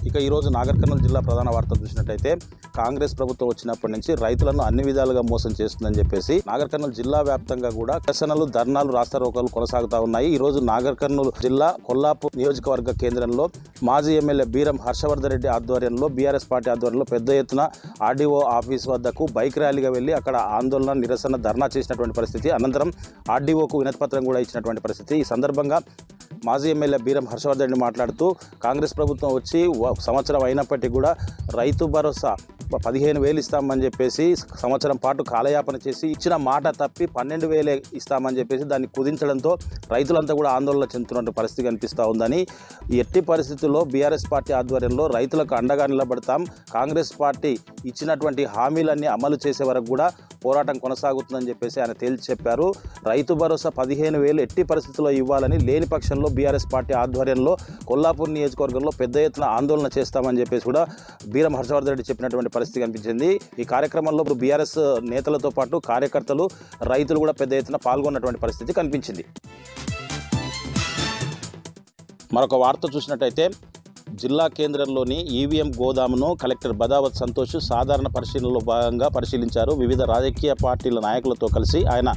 ఇక ఈరోజు నాగర్ కర్నూలు జిల్లా ప్రధాన వార్తలు చూసినట్టయితే కాంగ్రెస్ ప్రభుత్వం వచ్చినప్పటి నుంచి రైతులను అన్ని విధాలుగా మోసం చేస్తుందని చెప్పేసి నాగర్ కర్నూలు జిల్లా వ్యాప్తంగా కూడా నిరసనలు, ధర్నాలు, రాస్తారోకోలు కొనసాగుతా ఉన్నాయి. ఈ రోజు నాగర్ కర్నూలు జిల్లా కొల్లాపూర్ నియోజకవర్గ కేంద్రంలో మాజీ ఎమ్మెల్యే బీరం హర్షవర్ధన్ రెడ్డి ఆధ్వర్యంలో బీఆర్ఎస్ పార్టీ ఆధ్వర్యంలో పెద్ద ఎత్తున ఆర్డీఓ ఆఫీస్ వద్దకు బైక్ ర్యాలీగా వెళ్లి అక్కడ ఆందోళన, నిరసన, ధర్నా చేసినటువంటి పరిస్థితి. అనంతరం ఆర్డీఓకు వినతిపత్రం కూడా ఇచ్చినటువంటి పరిస్థితి. ఈ సందర్భంగా మాజీ ఎమ్మెల్యే బీరం హర్షవర్ధన్ రెడ్డి మాట్లాడుతూ కాంగ్రెస్ ప్రభుత్వం వచ్చి సంవత్సరం అయినప్పటికీ కూడా రైతు భరోసా 15,000 ఇస్తామని చెప్పేసి సంవత్సరం పాటు కాలయాపన చేసి ఇచ్చిన మాట తప్పి 12,000 ఇస్తామని చెప్పేసి దాన్ని కుదించడంతో రైతులంతా కూడా ఆందోళన చెందుతున్న పరిస్థితి కనిపిస్తూ ఉందని, ఎట్టి పరిస్థితుల్లో బీఆర్ఎస్ పార్టీ ఆధ్వర్యంలో రైతులకు అండగా నిలబడతాం, కాంగ్రెస్ పార్టీ ఇచ్చినటువంటి హామీలన్నీ అమలు చేసే వరకు కూడా పోరాటం కొనసాగుతుందని చెప్పేసి ఆయన తేల్చి చెప్పారు. రైతు భరోసా 15,000 ఎట్టి పరిస్థితుల్లో ఇవ్వాలని, లేని పక్షంలో బీఆర్ఎస్ పార్టీ ఆధ్వర్యంలో కొల్లాపూర్ నియోజకవర్గంలో పెద్ద ఎత్తున ఆందోళన చేస్తామని చెప్పేసి కూడా బీరం హర్షవర్ధన్ రెడ్డి చెప్పినటువంటి పరిస్థితి కనిపించింది. ఈ కార్యక్రమంలో బీఆర్ఎస్ నేతలతో పాటు కార్యకర్తలు, రైతులు కూడా పెద్ద ఎత్తున పాల్గొన్నటువంటి పరిస్థితి కనిపించింది. మరొక వార్త చూసినట్టయితే జిల్లా కేంద్రంలోని ఈవీఎం గోదామును కలెక్టర్ బదావత్ సంతోష్ సాధారణ పరిశీలనలో భాగంగా పరిశీలించారు. వివిధ రాజకీయ పార్టీల నాయకులతో కలిసి ఆయన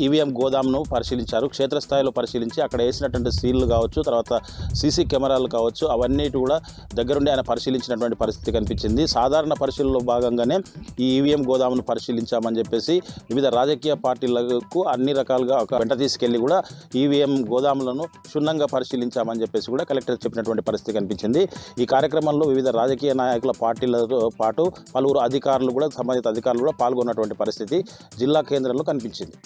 ఈవీఎం గోదామును పరిశీలించారు. క్షేత్రస్థాయిలో పరిశీలించి అక్కడ వేసినటువంటి సీళ్లు కావచ్చు, తర్వాత సీసీ కెమెరాలు కావచ్చు, అవన్నీ కూడా దగ్గరుండి ఆయన పరిశీలించినటువంటి పరిస్థితి కనిపించింది. సాధారణ పరిశీలనలో భాగంగానే ఈ ఈవీఎం గోదామును పరిశీలించామని చెప్పేసి వివిధ రాజకీయ పార్టీలకు అన్ని రకాలుగా ఒక వెంట తీసుకెళ్లి కూడా ఈవీఎం గోదాములను క్షుణ్ణంగా పరిశీలించామని చెప్పేసి కూడా కలెక్టర్ చెప్పినటువంటి పరిస్థితి కనిపించింది. ఈ కార్యక్రమంలో వివిధ రాజకీయ నాయకుల పార్టీలతో పాటు పలువురు అధికారులు కూడా, సంబంధిత అధికారులు కూడా పాల్గొన్నటువంటి పరిస్థితి జిల్లా కేంద్రంలో కనిపించింది.